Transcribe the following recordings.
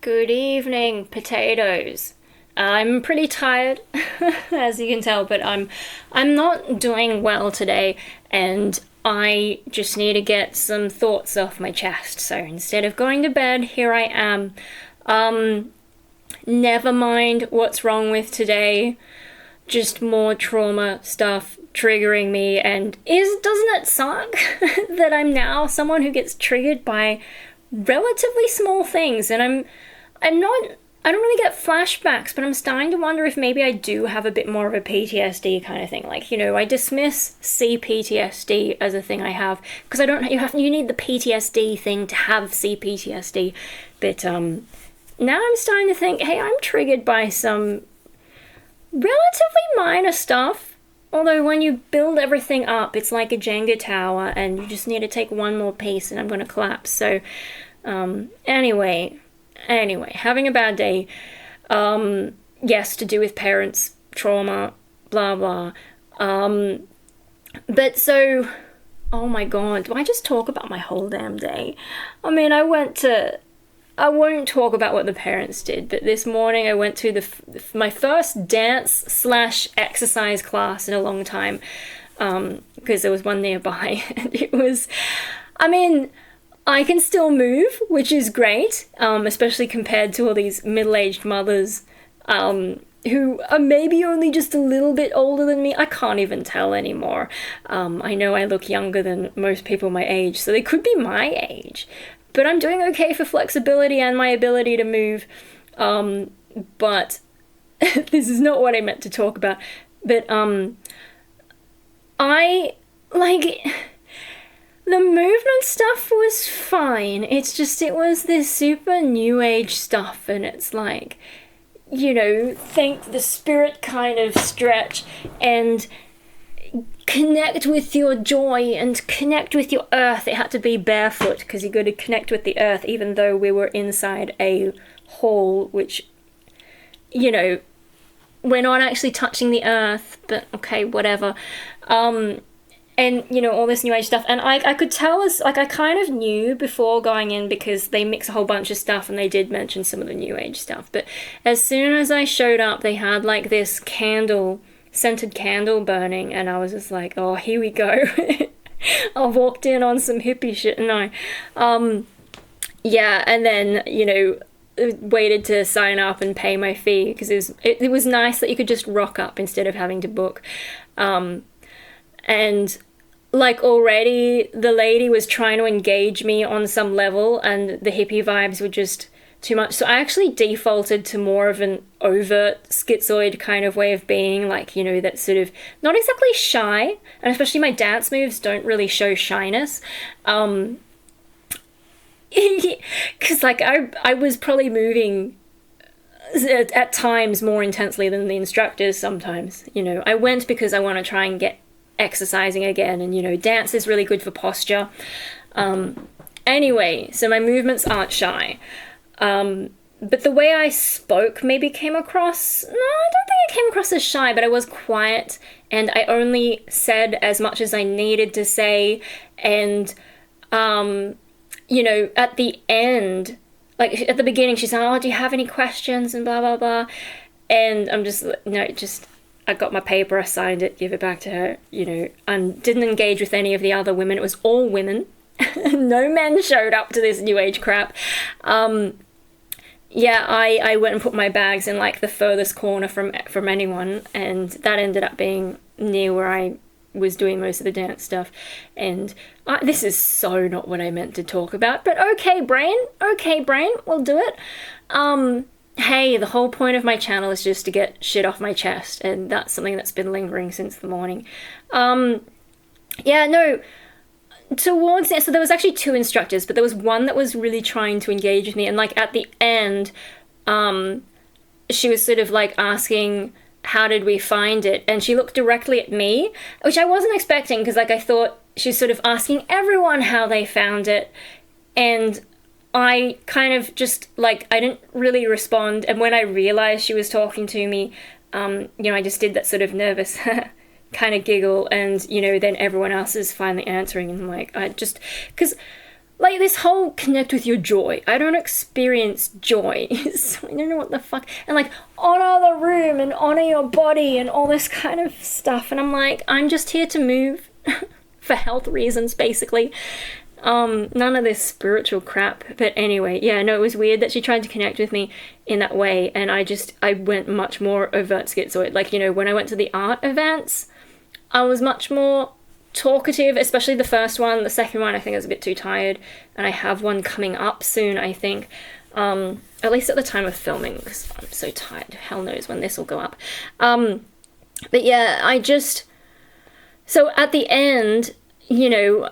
Good evening, potatoes. I'm pretty tired, as you can tell, but I'm not doing well today, and I just need to get some thoughts off my chest. So instead of going to bed, here I am. Never mind what's wrong with today. Just more trauma stuff triggering me, and doesn't it suck that I'm now someone who gets triggered by relatively small things, and I don't really get flashbacks, but I'm starting to wonder if maybe I do have a bit more of a PTSD kind of thing. Like, I dismiss CPTSD as a thing I have, because you need the PTSD thing to have CPTSD, but now I'm starting to think, hey, I'm triggered by some relatively minor stuff, although when you build everything up, it's like a Jenga tower, and you just need to take one more piece and I'm going to collapse. So, anyway, having a bad day. Yes, to do with parents, trauma, blah, blah. But so, oh my god, do I just talk about my whole damn day? I mean, I won't talk about what the parents did, but this morning I went to my first dance/exercise class in a long time, because there was one nearby, and it was, I can still move, which is great, especially compared to all these middle-aged mothers, who are maybe only just a little bit older than me. I can't even tell anymore. I know I look younger than most people my age, so they could be my age. But I'm doing okay for flexibility and my ability to move. But this is not what I meant to talk about. But the movement stuff was fine. It's just, it was this super new age stuff, and it's like, think the spirit kind of stretch and connect with your joy and connect with your earth. It had to be barefoot because you got to connect with the earth, even though we were inside a hall, which, we're not actually touching the earth, but okay, whatever. And, all this new age stuff. And I could tell I kind of knew before going in, because they mix a whole bunch of stuff and they did mention some of the new age stuff. But as soon as I showed up, they had like this scented candle burning, and I was just like, oh, here we go. I walked in on some hippie shit, and yeah, and then, waited to sign up and pay my fee, because it was nice that you could just rock up instead of having to book. And like already the lady was trying to engage me on some level, and the hippie vibes were just too much. So I actually defaulted to more of an overt schizoid kind of way of being, like, that sort of not exactly shy, and especially my dance moves don't really show shyness. Because like I was probably moving at times more intensely than the instructors sometimes. I went because I want to try and get exercising again, and dance is really good for posture. Anyway, so my movements aren't shy. But the way I spoke maybe came across, no, I don't think I came across as shy, but I was quiet, and I only said as much as I needed to say, and, at the end, like, at the beginning, she said, oh, do you have any questions, and blah, blah, blah, and I'm just, no, just, I got my paper, I signed it, give it back to her, and didn't engage with any of the other women. It was all women. No men showed up to this new age crap. Yeah, I went and put my bags in like the furthest corner from anyone, and that ended up being near where I was doing most of the dance stuff. And this is so not what I meant to talk about, but okay, brain, we'll do it. Hey, the whole point of my channel is just to get shit off my chest, and that's something that's been lingering since the morning. Yeah, no, towards it, so there was actually two instructors, but there was one that was really trying to engage with me, and like at the end, she was sort of like asking, how did we find it? And she looked directly at me, which I wasn't expecting, because like I thought she's sort of asking everyone how they found it, and I kind of just, like, I didn't really respond, and when I realized she was talking to me, I just did that sort of nervous kind of giggle, and, then everyone else is finally answering, and I'm like, because like this whole connect with your joy. I don't experience joy. So I don't know what the fuck. And like honor the room and honor your body and all this kind of stuff. And I'm like, I'm just here to move for health reasons, basically. None of this spiritual crap. But anyway, yeah, no, it was weird that she tried to connect with me in that way. And I went much more overt schizoid. Like, you know, when I went to the art events, I was much more talkative, especially the first one. The second one, I think I was a bit too tired. And I have one coming up soon, I think. At least at the time of filming, because I'm so tired. Hell knows when this will go up. But yeah, so at the end, you know,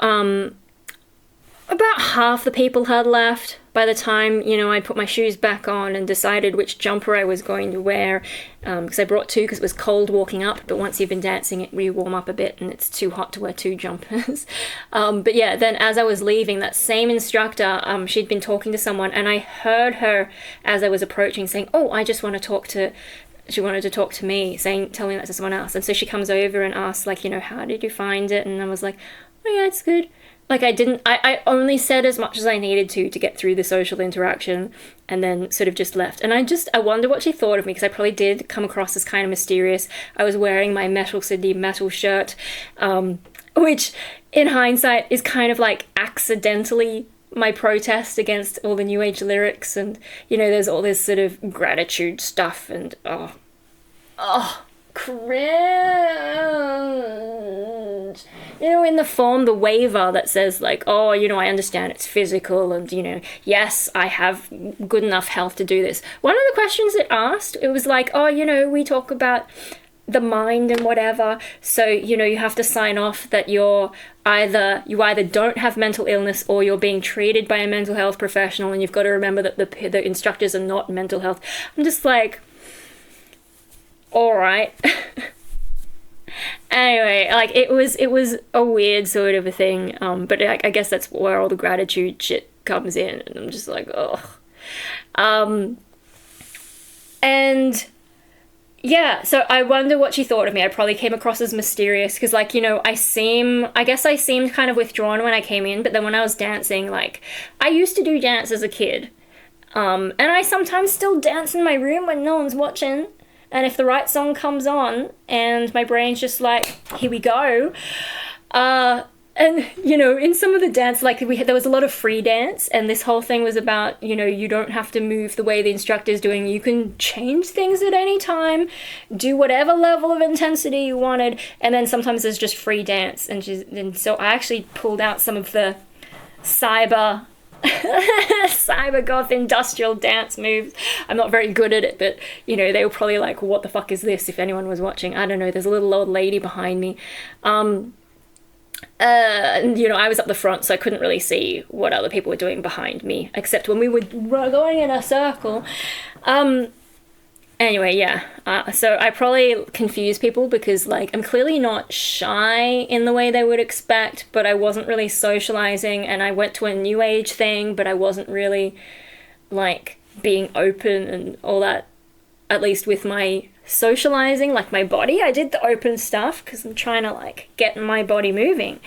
about half the people had left by the time, you know, I put my shoes back on and decided which jumper I was going to wear, because I brought two because it was cold walking up, but once you've been dancing you warm up a bit and it's too hot to wear two jumpers. But yeah, then as I was leaving, that same instructor, she'd been talking to someone, and I heard her as I was approaching saying, oh, I just want to talk to... She wanted to talk to me, telling that to someone else. And so she comes over and asks, like, you know, how did you find it? And I was like, oh yeah, it's good. Like, I only said as much as I needed to get through the social interaction, and then sort of just left. And I wonder what she thought of me, because I probably did come across as kind of mysterious. I was wearing my Metal City metal shirt, which in hindsight is kind of like accidentally my protest against all the New Age lyrics, and, you know, there's all this sort of gratitude stuff, and cringe. You know, in the form, the waiver that says, like, oh, you know, I understand it's physical, and, you know, yes, I have good enough health to do this. One of the questions it asked, it was like, oh, you know, we talk about the mind and whatever, so, you know, you have to sign off that you either don't have mental illness or you're being treated by a mental health professional, and you've got to remember that the instructors are not mental health. I'm just like, all right. Anyway, like, it was a weird sort of a thing, but I guess that's where all the gratitude shit comes in, and I'm just like, ugh. And yeah, so I wonder what she thought of me. I probably came across as mysterious, because, like, you know, I guess I seemed kind of withdrawn when I came in, but then when I was dancing, like, I used to do dance as a kid, and I sometimes still dance in my room when no one's watching. And if the right song comes on and my brain's just like, here we go. And, you know, in some of the dance, like, there was a lot of free dance, and this whole thing was about, you know, you don't have to move the way the instructor's doing. You can change things at any time, do whatever level of intensity you wanted. And then sometimes there's just free dance. And so I actually pulled out some of the cyber goth industrial dance moves. I'm not very good at it, but, you know, they were probably like, what the fuck is this, if anyone was watching. I don't know, there's a little old lady behind me. And, you know, I was up the front, so I couldn't really see what other people were doing behind me, except when we were going in a circle. Anyway, yeah, so I probably confuse people because, like, I'm clearly not shy in the way they would expect, but I wasn't really socializing, and I went to a new age thing, but I wasn't really, like, being open and all that, at least with my socializing, like my body. I did the open stuff because I'm trying to, like, get my body moving.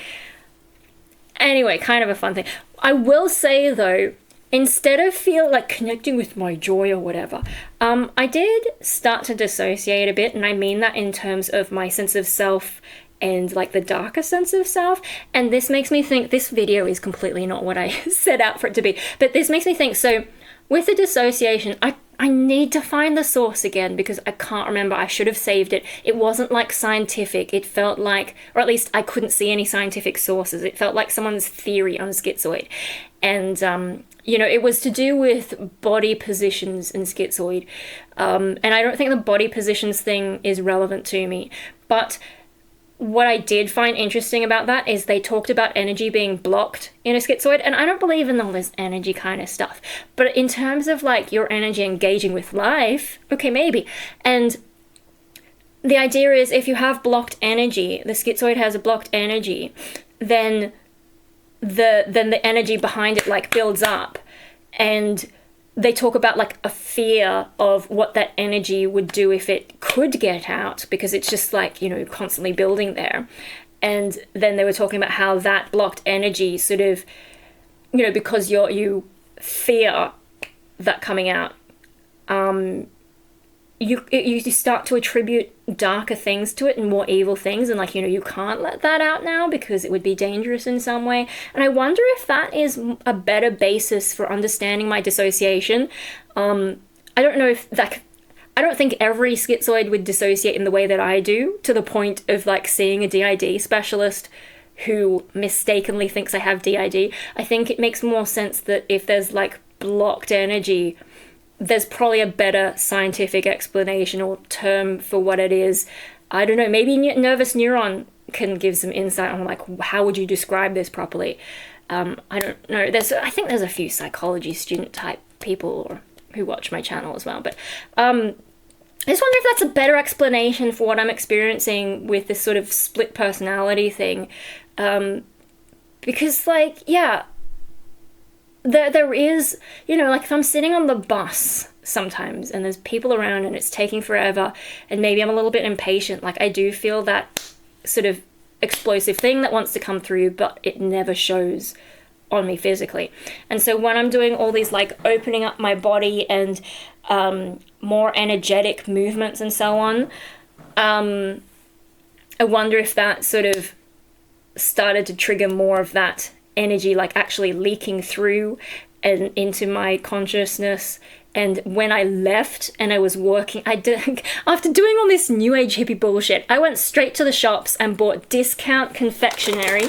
Anyway, kind of a fun thing. I will say, though, instead of connecting with my joy or whatever, I did start to dissociate a bit, and I mean that in terms of my sense of self and, like, the darker sense of self. And this makes me think, this video is completely not what I set out for it to be, but this makes me think, so with the dissociation, I need to find the source again because I can't remember. I should have saved it. It wasn't, like, scientific. It felt like, or at least I couldn't see any scientific sources. It felt like someone's theory on schizoid. And, you know, it was to do with body positions in schizoid. And I don't think the body positions thing is relevant to me. But what I did find interesting about that is they talked about energy being blocked in a schizoid, and I don't believe in all this energy kind of stuff. But in terms of, like, your energy engaging with life, okay, maybe. And the idea is if you have blocked energy, the schizoid has a blocked energy, then the energy behind it, like, builds up. And they talk about, like, a fear of what that energy would do if it could get out, because it's just, like, you know, constantly building there. And then they were talking about how that blocked energy sort of because you fear that coming out, you start to attribute darker things to it and more evil things, and like, you can't let that out now because it would be dangerous in some way. And I wonder if that is a better basis for understanding my dissociation. I don't know if that, I don't think every schizoid would dissociate in the way that I do, to the point of like seeing a DID specialist who mistakenly thinks I have DID. I think it makes more sense that if there's like blocked energy, there's probably a better scientific explanation or term for what it is. I don't know, maybe nervous neuron can give some insight on like, how would you describe this properly? I don't know. I think there's a few psychology student type people who watch my channel as well, but I just wonder if that's a better explanation for what I'm experiencing with this sort of split personality thing. Because like, yeah, there is, like if I'm sitting on the bus sometimes and there's people around and it's taking forever and maybe I'm a little bit impatient, like I do feel that sort of explosive thing that wants to come through, but it never shows on me physically. And so when I'm doing all these like opening up my body and more energetic movements and so on, I wonder if that sort of started to trigger more of that energy, like actually leaking through and into my consciousness. And when I left and I was working, after doing all this new age hippie bullshit, I went straight to the shops and bought discount confectionery,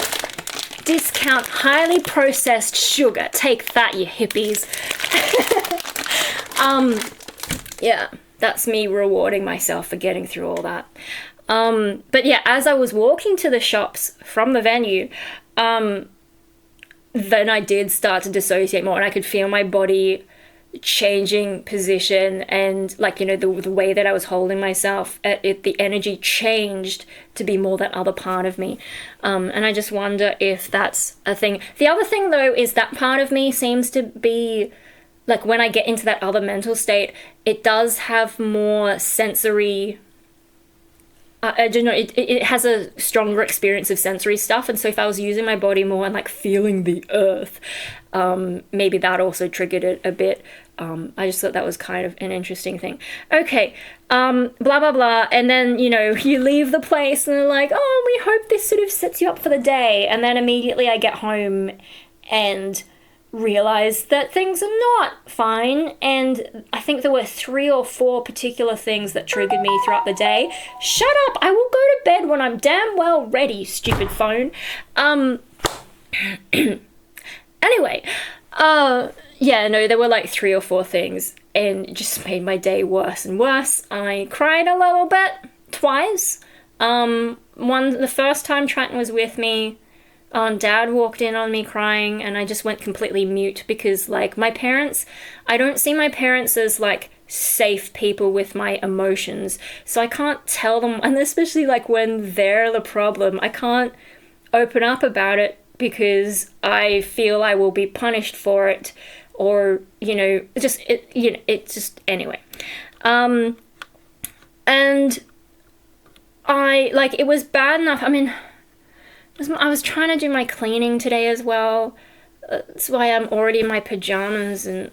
discount highly processed sugar. Take that, you hippies. Yeah, that's me rewarding myself for getting through all that. But yeah, as I was walking to the shops from the venue, then I did start to dissociate more, and I could feel my body changing position, and like, the way that I was holding myself, the energy changed to be more that other part of me. And I just wonder if that's a thing. The other thing though is that part of me seems to be like, when I get into that other mental state, it does have more sensory, I don't know, it has a stronger experience of sensory stuff. And so if I was using my body more and like feeling the earth, maybe that also triggered it a bit. I just thought that was kind of an interesting thing. Okay, blah, blah, blah. And then, you leave the place and they're like, oh, we hope this sort of sets you up for the day. And then immediately I get home and realize that things are not fine, and I think there were 3 or 4 particular things that triggered me throughout the day. Shut up! I will go to bed when I'm damn well ready, stupid phone. Anyway, yeah, no, there were like 3 or 4 things, and it just made my day worse and worse. I cried a little bit, twice. The first time Trenton was with me, Dad walked in on me crying, and I just went completely mute because, like, my parents, I don't see my parents as, like, safe people with my emotions, so I can't tell them, and especially, like, when they're the problem, I can't open up about it because I feel I will be punished for it, or, anyway. And it was bad enough, I was trying to do my cleaning today as well. That's why I'm already in my pajamas, and,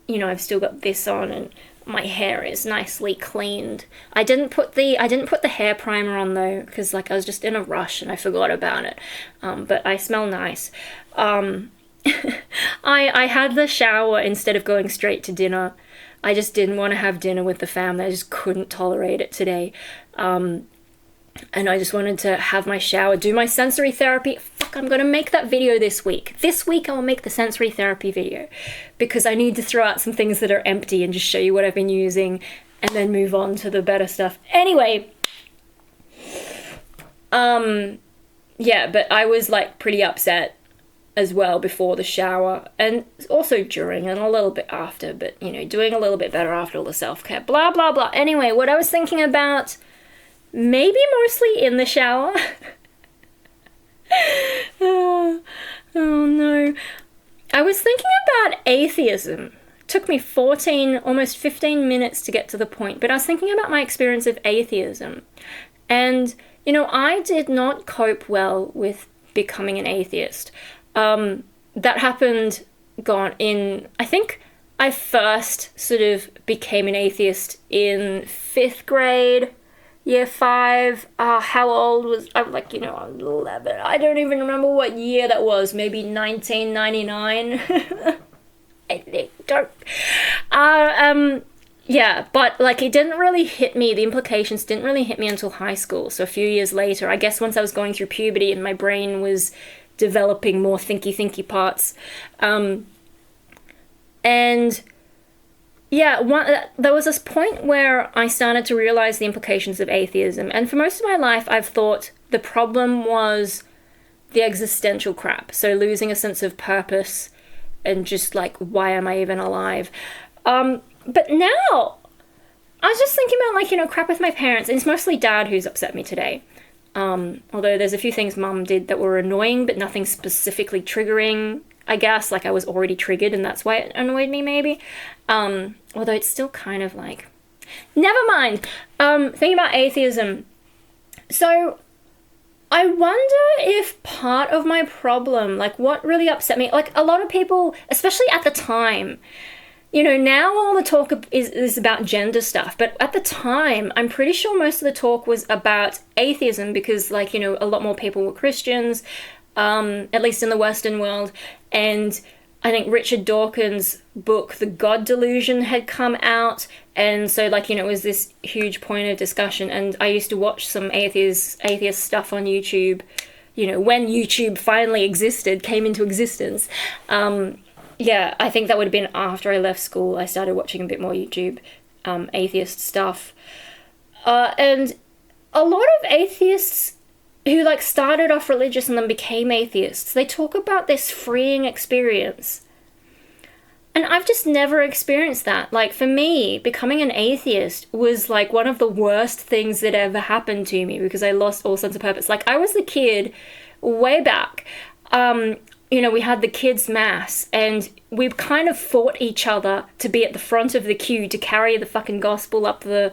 I've still got this on, and my hair is nicely cleaned. I didn't put the hair primer on though, because I was just in a rush and I forgot about it. But I smell nice. I had the shower instead of going straight to dinner. I just didn't want to have dinner with the family. I just couldn't tolerate it today. And I just wanted to have my shower, do my sensory therapy. Fuck, I'm going to make that video this week. This week I will make the sensory therapy video because I need to throw out some things that are empty and just show you what I've been using and then move on to the better stuff. Anyway, yeah, but I was pretty upset as well before the shower and also during and a little bit after, but doing a little bit better after all the self-care, blah, blah, blah. Anyway, what I was thinking about, maybe mostly in the shower. Oh no. I was thinking about atheism. It took me 14, almost 15 minutes to get to the point, but I was thinking about my experience of atheism. And, I did not cope well with becoming an atheist. that happened I think I first sort of became an atheist in 5th grade, year 5. How old was I? Like, I was 11. I don't even remember what year that was. Maybe 1999. I think. Yeah, but like it didn't really hit me. The implications didn't really hit me until high school. So a few years later, I guess once I was going through puberty and my brain was developing more thinky parts. And yeah, there was this point where I started to realize the implications of atheism. And for most of my life, I've thought the problem was the existential crap. So losing a sense of purpose and just like, why am I even alive? But now, I was just thinking about, like, crap with my parents. And it's mostly Dad who's upset me today. Although there's a few things Mum did that were annoying, but nothing specifically triggering, I guess. Like, I was already triggered, and that's why it annoyed me, maybe. Although it's still kind of like... Never mind! Thinking about atheism. So, I wonder if part of my problem, like, what really upset me... Like, a lot of people, especially at the time... now all the talk is about gender stuff, but at the time, I'm pretty sure most of the talk was about atheism because, like, a lot more people were Christians, at least in the Western world, and I think Richard Dawkins' book, The God Delusion, had come out, and so, like, it was this huge point of discussion, and I used to watch some atheist stuff on YouTube, when YouTube finally came into existence. Yeah, I think that would have been after I left school. I started watching a bit more YouTube, atheist stuff. And a lot of atheists who, like, started off religious and then became atheists, they talk about this freeing experience. And I've just never experienced that. Like, for me, becoming an atheist was, like, one of the worst things that ever happened to me because I lost all sense of purpose. Like, I was the kid way back, we had the kids' mass, and we kind of fought each other to be at the front of the queue to carry the fucking gospel up the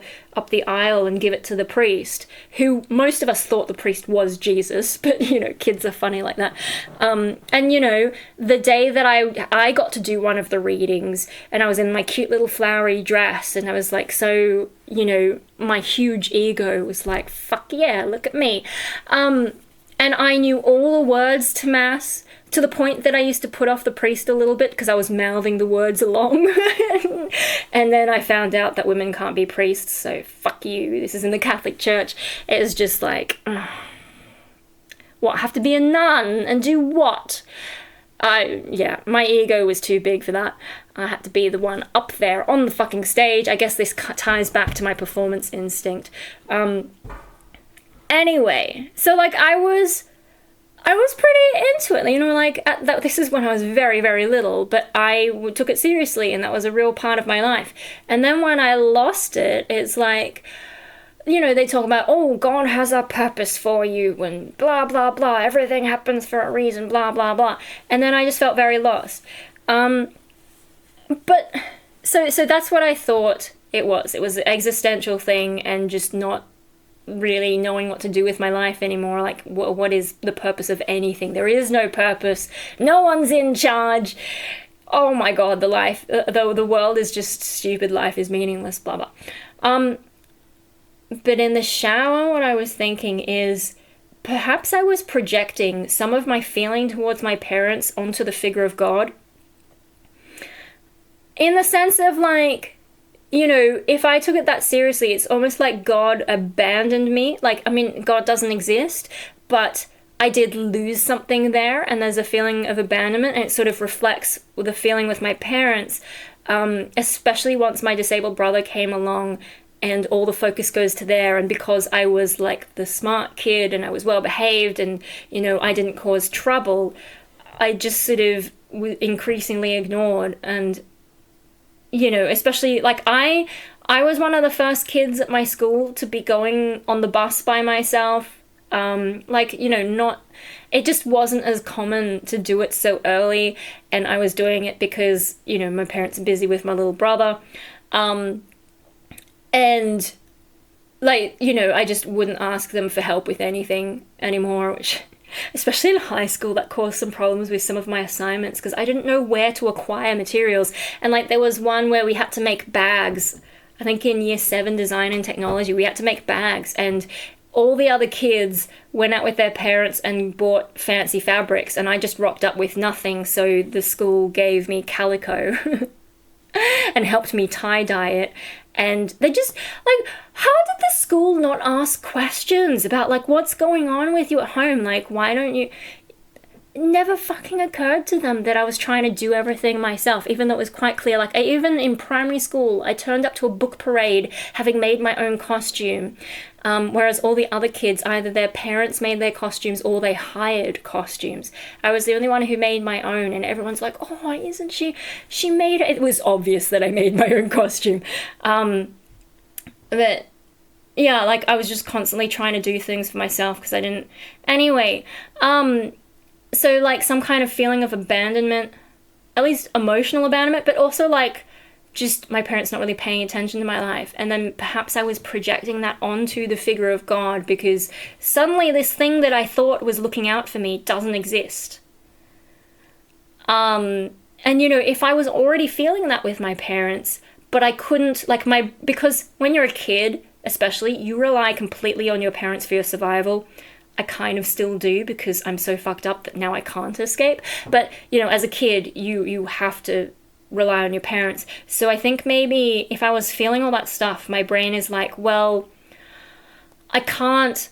aisle and give it to the priest, who most of us thought the priest was Jesus, but, kids are funny like that. And, the day that I got to do one of the readings, and I was in my cute little flowery dress, and I was like, so, my huge ego was like, fuck yeah, look at me. And I knew all the words to Mass, to the point that I used to put off the priest a little bit because I was mouthing the words along. And then I found out that women can't be priests, so fuck you, this is in the Catholic Church. It was just like, what, have to be a nun and do what? My ego was too big for that. I had to be the one up there on the fucking stage. I guess this ties back to my performance instinct. Anyway, so, like, I was pretty into it, like, this is when I was very, very little, but I took it seriously, and that was a real part of my life. And then when I lost it, it's like, they talk about, oh, God has a purpose for you, and blah, blah, blah, everything happens for a reason, blah, blah, blah. And then I just felt very lost. But, so that's what I thought it was. It was an existential thing, and just not really knowing what to do with my life anymore. Like, what is the purpose of anything? There is no purpose. No one's in charge. Oh my God, the world is just stupid. Life is meaningless, blah, blah. But in the shower, what I was thinking is perhaps I was projecting some of my feeling towards my parents onto the figure of God. In the sense of, like, if I took it that seriously, it's almost like God abandoned me. Like, I mean, God doesn't exist, but I did lose something there, and there's a feeling of abandonment, and it sort of reflects the feeling with my parents, especially once my disabled brother came along, and all the focus goes to there, and because I was, like, the smart kid, and I was well-behaved, and, I didn't cause trouble, I just sort of was increasingly ignored, and especially, like, I was one of the first kids at my school to be going on the bus by myself. It just wasn't as common to do it so early, and I was doing it because, my parents are busy with my little brother. And, like, I just wouldn't ask them for help with anything anymore, which especially in high school, that caused some problems with some of my assignments because I didn't know where to acquire materials. And like there was one where we had to make bags. I think in year 7 design and technology, we had to make bags, and all the other kids went out with their parents and bought fancy fabrics, and I just rocked up with nothing. So the school gave me calico and helped me tie-dye it. And they just, like, how did the school not ask questions about, like, what's going on with you at home? Like, why don't you... It never fucking occurred to them that I was trying to do everything myself, even though it was quite clear. Like, even in primary school, I turned up to a book parade having made my own costume. Whereas all the other kids, either their parents made their costumes or they hired costumes. I was the only one who made my own, and everyone's like, oh, why isn't she? She made it. It was obvious that I made my own costume. But yeah, like I was just constantly trying to do things for myself because I didn't. Anyway, so like some kind of feeling of abandonment, at least emotional abandonment, but also like just my parents not really paying attention to my life. And then perhaps I was projecting that onto the figure of God because suddenly this thing that I thought was looking out for me doesn't exist. And you know, if I was already feeling that with my parents, but I couldn't, like because when you're a kid, especially, you rely completely on your parents for your survival. I kind of still do because I'm so fucked up that now I can't escape. But, you know, as a kid, you have to rely on your parents. So I think maybe if I was feeling all that stuff, my brain is like, well, I can't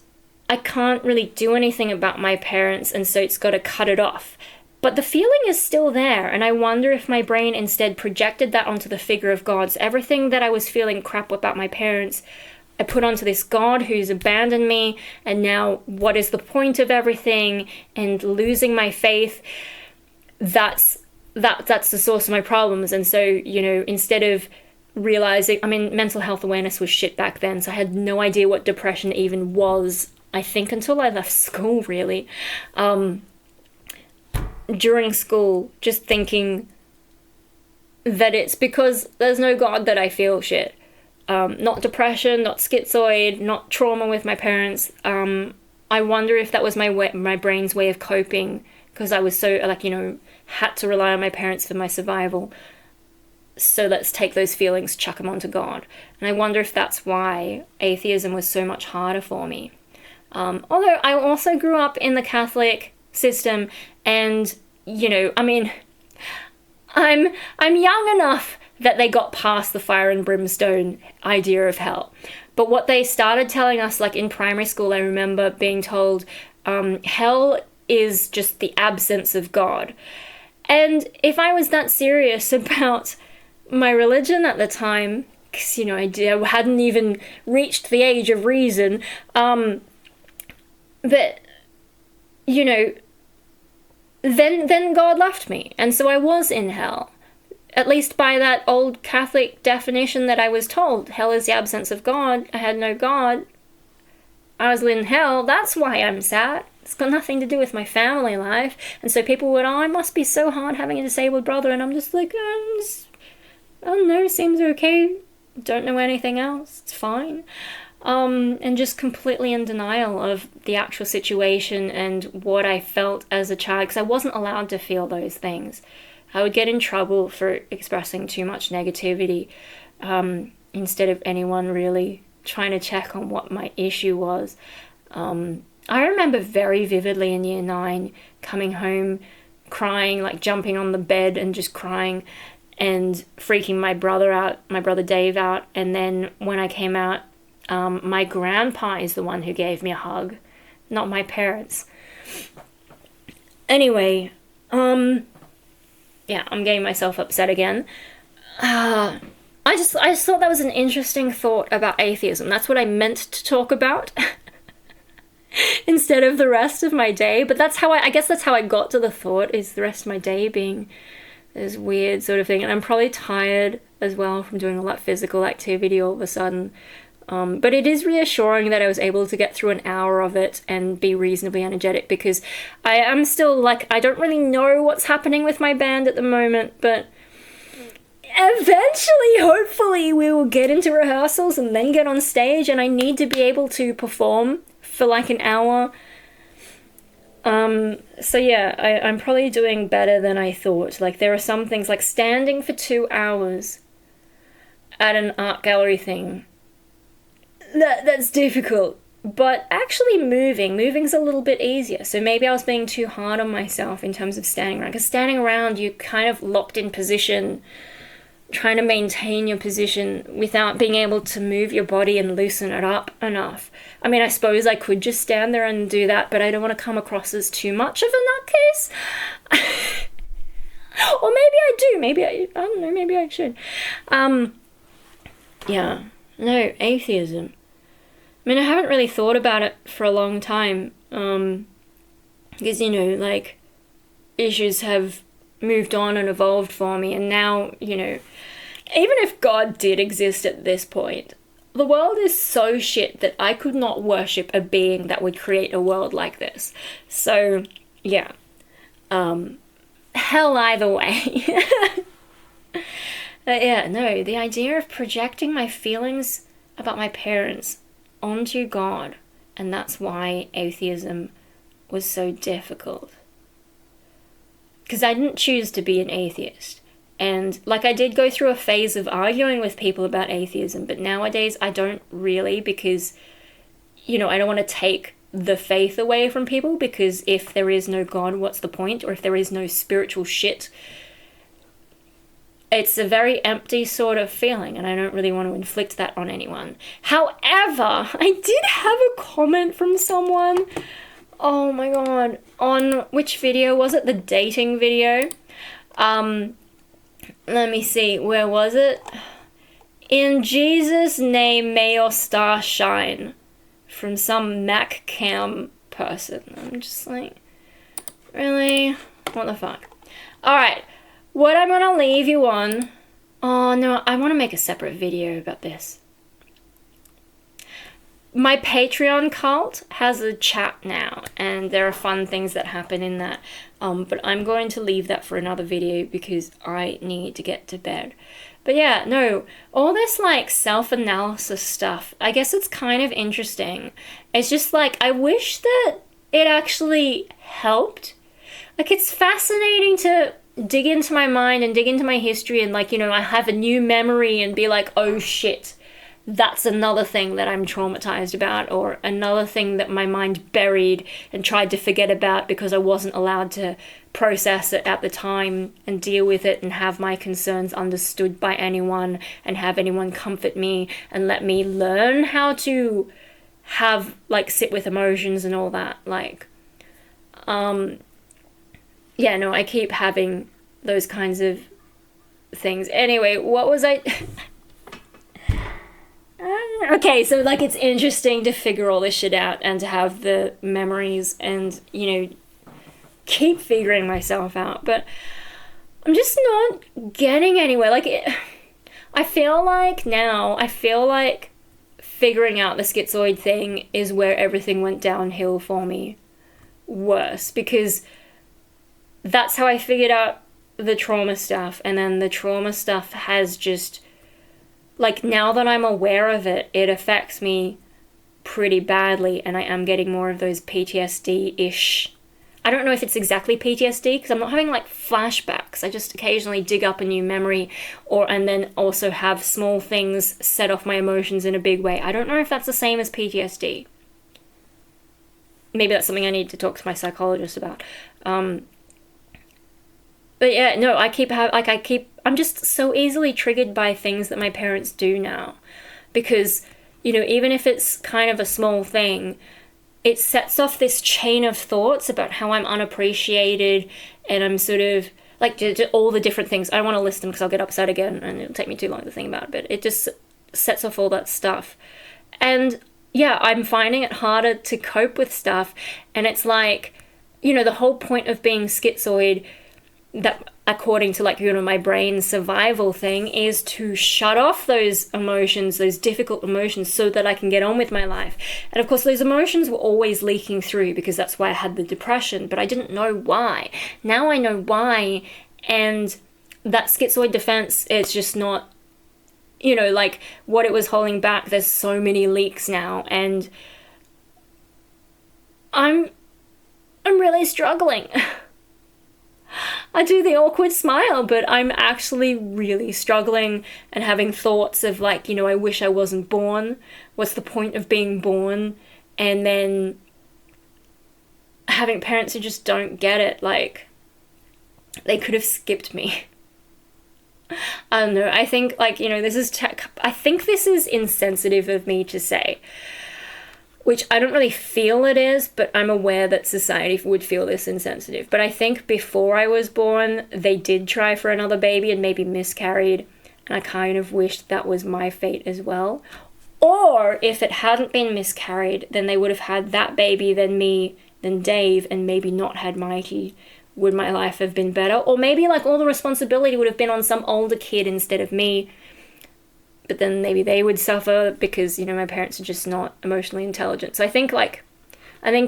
really do anything about my parents, and so it's got to cut it off. But the feeling is still there, and I wonder if my brain instead projected that onto the figure of God. So everything that I was feeling crap about my parents, I put onto this God who's abandoned me, and now what is the point of everything, and losing my faith, that's the source of my problems. And so, you know, instead of realizing, I mean, mental health awareness was shit back then, so I had no idea what depression even was, I think, until I left school, really. During school, just thinking that it's because there's no God that I feel shit. Not depression, not schizoid, not trauma with my parents. I wonder if that was my brain's way of coping, because I was so, like, you know, had to rely on my parents for my survival. So let's take those feelings, chuck them onto God. And I wonder if that's why atheism was so much harder for me. Although I also grew up in the Catholic system, and, you know, I mean, I'm young enough that they got past the fire and brimstone idea of hell. But what they started telling us, like in primary school, I remember being told, hell is just the absence of God. And if I was that serious about my religion at the time, because, you know, I hadn't even reached the age of reason, that, you know, then God left me. And so I was in hell. At least by that old Catholic definition that I was told. Hell is the absence of God. I had no God. I was in hell. That's why I'm sad. It's got nothing to do with my family life. And so people would, oh, it must be so hard having a disabled brother. And I'm just like, I don't know, seems okay. Don't know anything else. It's fine. And just completely in denial of the actual situation and what I felt as a child. Because I wasn't allowed to feel those things. I would get in trouble for expressing too much negativity, instead of anyone really trying to check on what my issue was. I remember very vividly in year 9 coming home crying, like jumping on the bed and just crying and freaking my brother Dave out. And then when I came out, my grandpa is the one who gave me a hug, not my parents. Anyway, yeah, I'm getting myself upset again. I just thought that was an interesting thought about atheism. That's what I meant to talk about instead of the rest of my day. But that's how I guess that's how I got to the thought, is the rest of my day being this weird sort of thing. And I'm probably tired as well from doing all that physical activity all of a sudden. But it is reassuring that I was able to get through an hour of it and be reasonably energetic, because I am still, like, I don't really know what's happening with my band at the moment, but eventually, hopefully, we will get into rehearsals and then get on stage, and I need to be able to perform for like an hour. So yeah, I'm probably doing better than I thought. Like, there are some things, like standing for 2 hours at an art gallery thing. That's difficult. But actually moving's a little bit easier. So maybe I was being too hard on myself in terms of standing around. Because standing around, you're kind of locked in position, trying to maintain your position without being able to move your body and loosen it up enough. I mean, I suppose I could just stand there and do that, but I don't want to come across as too much of a nutcase. Or maybe I do. Maybe I don't know, maybe I should. Yeah. No, atheism. I mean, I haven't really thought about it for a long time. Because, you know, like, issues have moved on and evolved for me, and now, you know, even if God did exist at this point, the world is so shit that I could not worship a being that would create a world like this. So, yeah. Hell either way. But yeah, no, the idea of projecting my feelings about my parents onto God, and that's why atheism was so difficult. Because I didn't choose to be an atheist. And, like, I did go through a phase of arguing with people about atheism, but nowadays I don't really, because, you know, I don't want to take the faith away from people, because if there is no God, what's the point? Or if there is no spiritual shit, it's a very empty sort of feeling, and I don't really want to inflict that on anyone. However, I did have a comment from someone, oh my god, on which video was it? The dating video. Let me see, where was it? In Jesus' name, may your star shine. From some Mac Cam person. I'm just like, really? What the fuck? Alright, what I'm gonna leave you on... Oh no, I want to make a separate video about this. My Patreon cult has a chat now, and there are fun things that happen in that. But I'm going to leave that for another video because I need to get to bed. But yeah, no, all this like self-analysis stuff, I guess it's kind of interesting. It's just like, I wish that it actually helped. Like, it's fascinating to dig into my mind and dig into my history and, like, you know, I have a new memory and be like, oh shit, that's another thing that I'm traumatized about, or another thing that my mind buried and tried to forget about because I wasn't allowed to process it at the time and deal with it and have my concerns understood by anyone and have anyone comfort me and let me learn how to have, like, sit with emotions and all that. Like, yeah, no, I keep having those kinds of things. Anyway, what was I... Okay, so, like, it's interesting to figure all this shit out and to have the memories and, you know, keep figuring myself out, but I'm just not getting anywhere. Like, I feel like figuring out the schizoid thing is where everything went downhill for me worse, because that's how I figured out the trauma stuff, and then the trauma stuff has just... Like, now that I'm aware of it, it affects me pretty badly, and I am getting more of those PTSD-ish. I don't know if it's exactly PTSD, because I'm not having, like, flashbacks. I just occasionally dig up a new memory, and then also have small things set off my emotions in a big way. I don't know if that's the same as PTSD. Maybe that's something I need to talk to my psychologist about. But yeah, no, I'm just so easily triggered by things that my parents do now. Because, you know, even if it's kind of a small thing, it sets off this chain of thoughts about how I'm unappreciated, and I'm sort of, like, all the different things. I don't want to list them because I'll get upset again and it'll take me too long to think about it, but it just sets off all that stuff. And yeah, I'm finding it harder to cope with stuff, and it's like, you know, the whole point of being schizoid, that according to, like, you know, my brain's survival thing, is to shut off those emotions, those difficult emotions, so that I can get on with my life. And of course those emotions were always leaking through, because that's why I had the depression, but I didn't know why. Now I know why, and that schizoid defense, it's just not, you know, like, what it was holding back. There's so many leaks now, and I'm I'm really struggling. I do the awkward smile, but I'm actually really struggling and having thoughts of like, you know, I wish I wasn't born. What's the point of being born? And then having parents who just don't get it, like, they could have skipped me. I don't know, I think, like, you know, I think this is insensitive of me to say, which I don't really feel it is, but I'm aware that society would feel this insensitive. But I think before I was born, they did try for another baby and maybe miscarried, and I kind of wished that was my fate as well. Or if it hadn't been miscarried, then they would have had that baby, then me, then Dave, and maybe not had Mikey. Would my life have been better? Or maybe like all the responsibility would have been on some older kid instead of me. But then maybe they would suffer because, you know, my parents are just not emotionally intelligent. So I think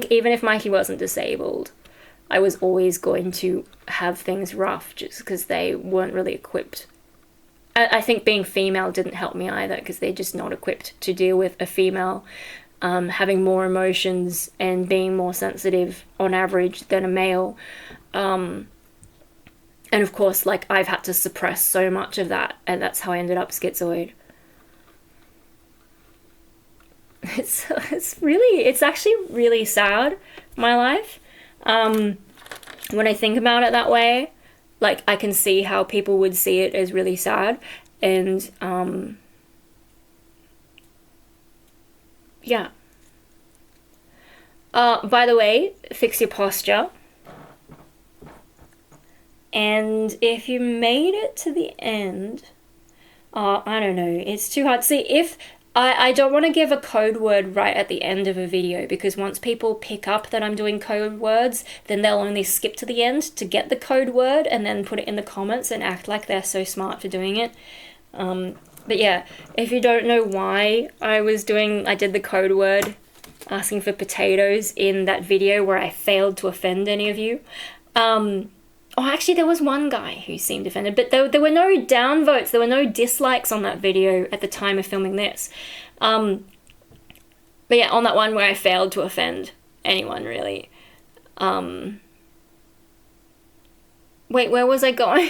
even if Mikey wasn't disabled, I was always going to have things rough just because they weren't really equipped. I think being female didn't help me either because they're just not equipped to deal with a female having more emotions and being more sensitive on average than a male. And of course, like, I've had to suppress so much of that, and that's how I ended up schizoid. It's actually really sad, my life. When I think about it that way, like, I can see how people would see it as really sad, and, yeah. By the way, fix your posture. And if you made it to the end, I don't know, it's too hard. See, if I don't want to give a code word right at the end of a video, because once people pick up that I'm doing code words, then they'll only skip to the end to get the code word and then put it in the comments and act like they're so smart for doing it. But yeah, if you don't know why I did the code word asking for potatoes in that video where I failed to offend any of you. Oh, actually, there was one guy who seemed offended, but there were no downvotes, there were no dislikes on that video at the time of filming this. But yeah, on that one where I failed to offend anyone, really. Wait, where was I going?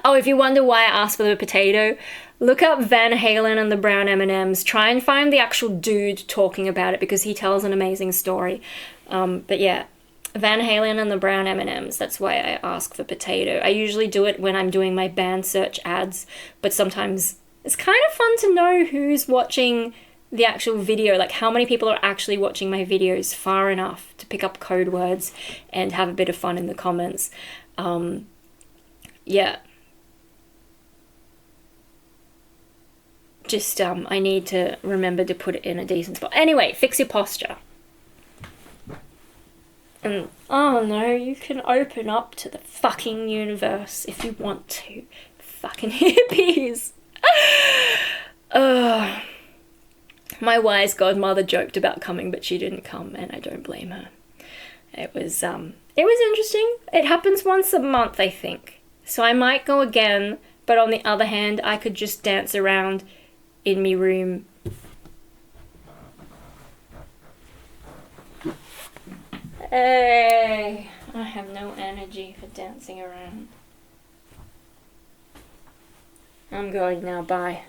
Oh, if you wonder why I asked for the potato, look up Van Halen and the Brown M&Ms. Try and find the actual dude talking about it because he tells an amazing story. But yeah. Van Halen and the Brown M&Ms, that's why I ask for potato. I usually do it when I'm doing my band search ads, but sometimes it's kind of fun to know who's watching the actual video, like how many people are actually watching my videos far enough to pick up code words and have a bit of fun in the comments. Yeah. Just, I need to remember to put it in a decent spot. Anyway, fix your posture. And, oh no, you can open up to the fucking universe if you want to. Fucking hippies. My wise godmother joked about coming, but she didn't come, and I don't blame her. It was interesting. It happens once a month, I think. So I might go again, but on the other hand, I could just dance around in me room. Hey, I have no energy for dancing around. I'm going now, bye.